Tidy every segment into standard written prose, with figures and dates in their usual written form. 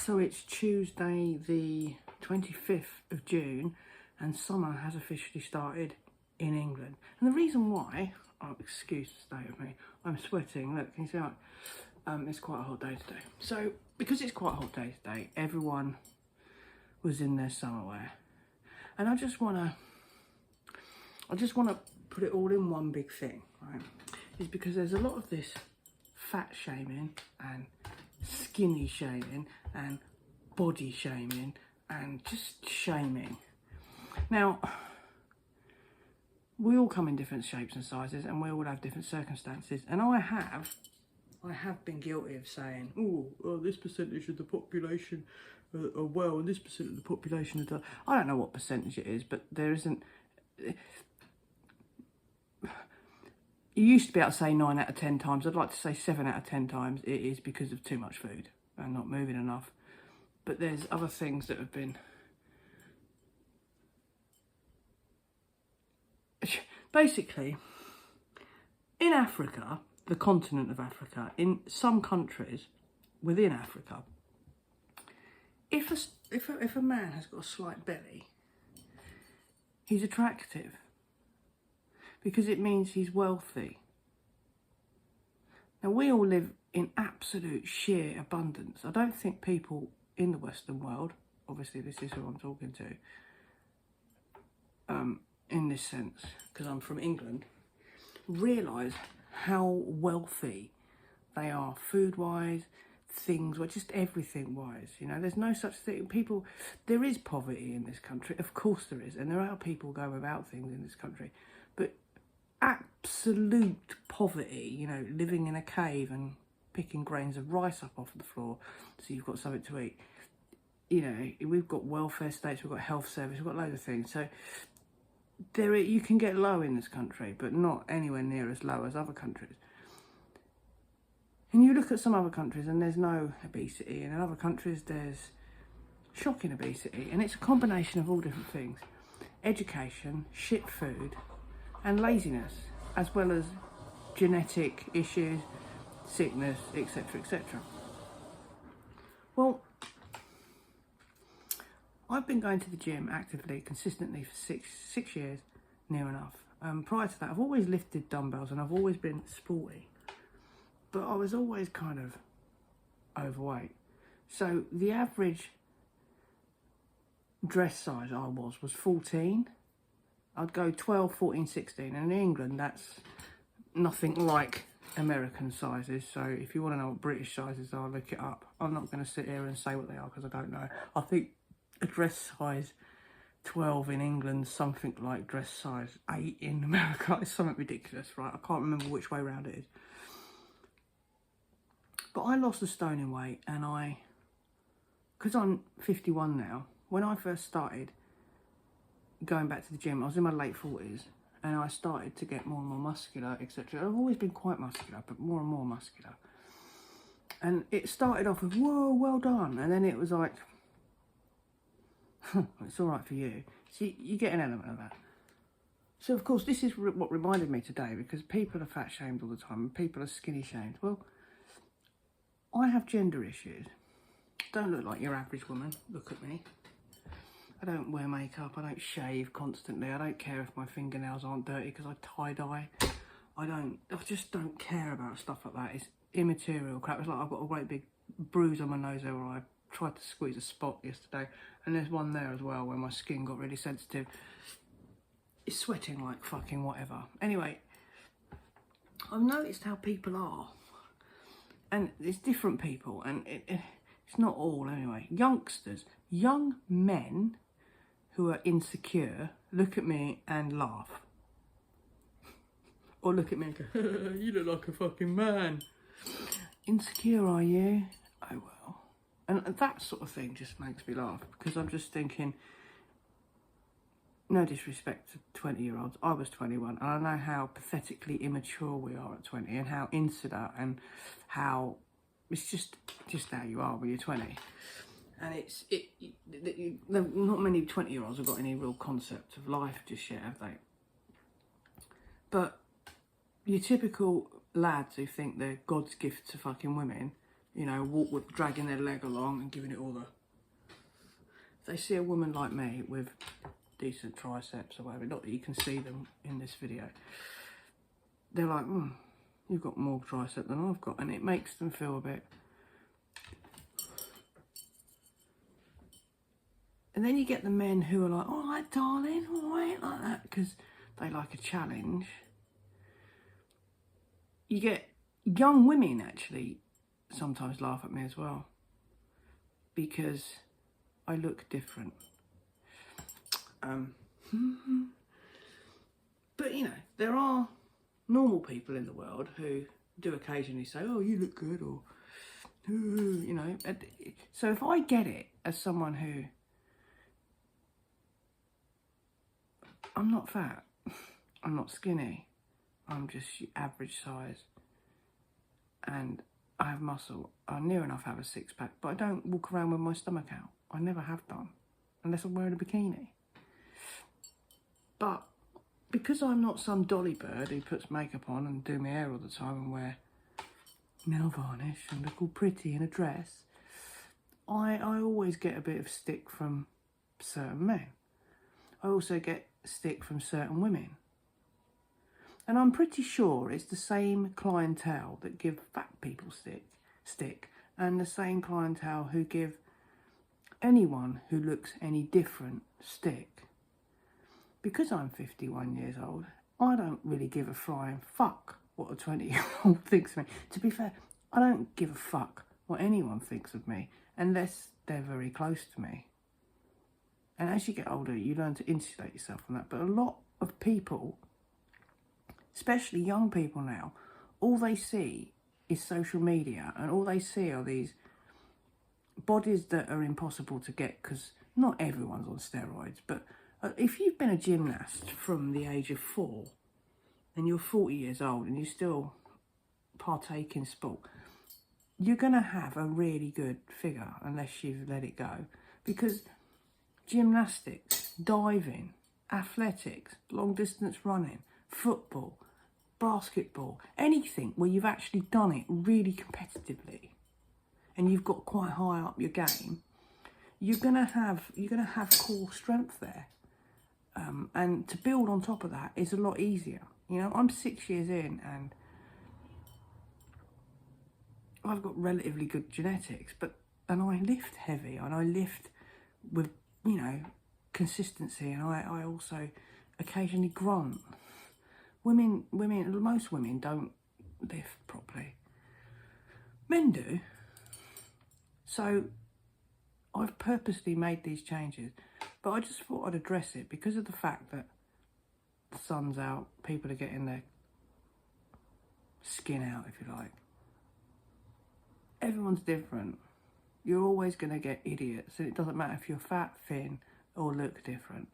So it's Tuesday the 25th of June and summer has officially started in England. And the reason why, oh, excuse the state of me, I'm sweating. Look, can you see that? It's quite a hot day today. So because it's quite a hot day today, everyone was in their summer wear. And I just want to put it all in one big thing, right? Is because there's a lot of this fat shaming and skinny shaming and body shaming and just shaming. Now, we all come in different shapes and sizes and we all have different circumstances, and I have been guilty of saying, oh, this percentage of the population are well and this percent of the population are... I don't know what percentage it is, but there isn't... You used to be able to say 9 out of 10 times. I'd like to say 7 out of 10 times it is because of too much food and not moving enough. But there's other things that have been... Basically, in Africa, the continent of Africa, in some countries within Africa, if a man has got a slight belly, he's attractive. Because it means he's wealthy. Now, we all live in absolute sheer abundance. I don't think people in the Western world, obviously this is who I'm talking to, in this sense, because I'm from England, realise how wealthy they are food-wise, things-wise, just everything-wise. You know, there's no such thing. There is poverty in this country, of course there is, and there are people going without things in this country, but absolute poverty, you know, living in a cave and picking grains of rice up off the floor so you've got something to eat. You know, we've got welfare states, we've got health service, we've got loads of things. So you can get low in this country, but not anywhere near as low as other countries. And you look at some other countries and there's no obesity, and in other countries there's shocking obesity, and it's a combination of all different things. Education, shit food, and laziness, as well as genetic issues, sickness, etc, etc. Well, I've been going to the gym actively, consistently for six years, near enough. Prior to that, I've always lifted dumbbells and I've always been sporty, but I was always kind of overweight. So the average dress size I was 14. I'd go 12, 14, 16, and in England that's nothing like American sizes. So if you want to know what British sizes are, look it up. I'm not going to sit here and say what they are because I don't know. I think a dress size 12 in England, something like dress size 8 in America. It's something ridiculous, right? I can't remember which way round it is. But I lost a stone in weight, and because I'm 51 now, when I first started going back to the gym, I was in my late 40s and I started to get more and more muscular, etc. I've always been quite muscular, but more and more muscular. And it started off with, whoa, well done. And then it was like, it's all right for you. So you get an element of that. So, of course, this is what reminded me today, because people are fat shamed all the time and people are skinny shamed. Well, I have gender issues. Don't look like your average woman. Look at me. I don't wear makeup, I don't shave constantly, I don't care if my fingernails aren't dirty because I tie-dye. I just don't care about stuff like that. It's immaterial crap. It's like I've got a great big bruise on my nose there where I tried to squeeze a spot yesterday, and there's one there as well where my skin got really sensitive. It's sweating like fucking whatever. Anyway, I've noticed how people are, and it's different people, and it's not all anyway. Youngsters, young men who are insecure look at me and laugh. Or look at me and go, you look like a fucking man. Insecure, are you? Oh well. And that sort of thing just makes me laugh, because I'm just thinking, no disrespect to 20-year-olds, I was 21, and I know how pathetically immature we are at 20, and how insular, and how it's just how you are when you're 20. And not many 20-year-olds have got any real concept of life just yet, have they? But your typical lads who think they're God's gift to fucking women, you know, walk with dragging their leg along and giving it all the... If they see a woman like me with decent triceps or whatever, not that you can see them in this video, they're like, you've got more tricep than I've got, and it makes them feel a bit... And then you get the men who are like, all right, darling, all right, like that, because they like a challenge. You get young women actually sometimes laugh at me as well, because I look different. But, you know, there are normal people in the world who do occasionally say, oh, you look good, or, you know. So if I get it as someone who... I'm not fat, I'm not skinny, I'm just average size, and I have muscle. I near enough have a six-pack, but I don't walk around with my stomach out. I never have done, unless I'm wearing a bikini. But because I'm not some dolly bird who puts makeup on and do my hair all the time and wear nail varnish and look all pretty in a dress, I always get a bit of stick from certain men. I also get stick from certain women. And I'm pretty sure it's the same clientele that give fat people stick, and the same clientele who give anyone who looks any different stick. Because I'm 51 years old, I don't really give a flying fuck what a 20-year-old thinks of me. To be fair, I don't give a fuck what anyone thinks of me unless they're very close to me. And as you get older, you learn to insulate yourself from that. But a lot of people, especially young people now, all they see is social media, and all they see are these bodies that are impossible to get, because not everyone's on steroids. But if you've been a gymnast from the age of 4 and you're 40 years old and you still partake in sport, you're going to have a really good figure unless you've let it go. Because gymnastics, diving, athletics, long distance running, football, basketball, anything where you've actually done it really competitively and you've got quite high up your game, you're gonna have core strength there, and to build on top of that is a lot easier. You know, I'm 6 years in and I've got relatively good genetics, and I lift heavy and I lift with, you know, consistency, and I also occasionally grunt. Most women don't lift properly. Men do. So I've purposely made these changes, but I just thought I'd address it because of the fact that the sun's out, people are getting their skin out, if you like. Everyone's different. You're always going to get idiots, and it doesn't matter if you're fat, thin, or look different.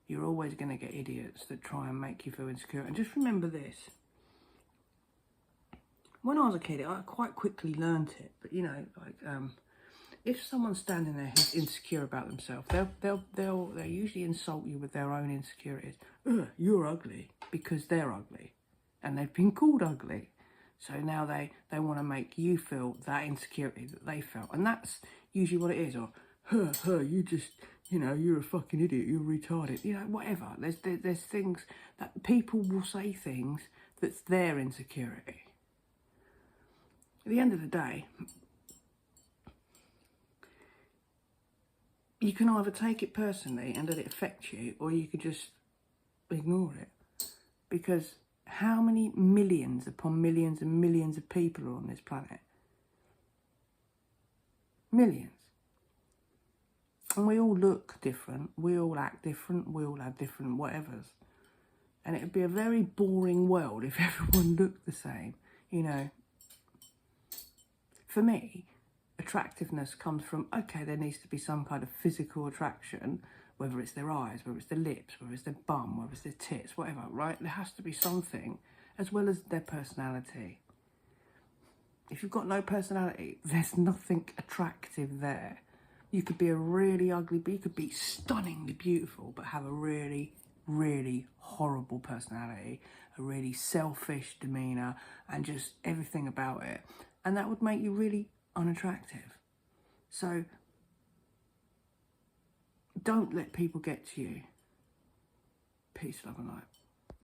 You're always going to get idiots that try and make you feel insecure. And just remember this. When I was a kid, I quite quickly learnt it. But, you know, like, if someone's standing there who's insecure about themselves, they'll usually insult you with their own insecurities. Ugh, you're ugly, because they're ugly. And they've been called ugly. So now they want to make you feel that insecurity that they felt. And that's usually what it is. Or, you just, you know, you're a fucking idiot, you're retarded. You know, whatever. There's things that people will say things that's their insecurity. At the end of the day, you can either take it personally and let it affect you, or you could just ignore it. Because how many millions upon millions and millions of people are on this planet? Millions. And we all look different, we all act different, we all have different whatevers. And it would be a very boring world if everyone looked the same, you know. For me, attractiveness comes from, okay, there needs to be some kind of physical attraction, whether it's their eyes, whether it's their lips, whether it's their bum, whether it's their tits, whatever, right? There has to be something, as well as their personality. If you've got no personality, there's nothing attractive there. You could be a really ugly, but you could be stunningly beautiful, but have a really, really horrible personality, a really selfish demeanour, and just everything about it. and that would make you really unattractive. So don't let people get to you. Peace, love and light.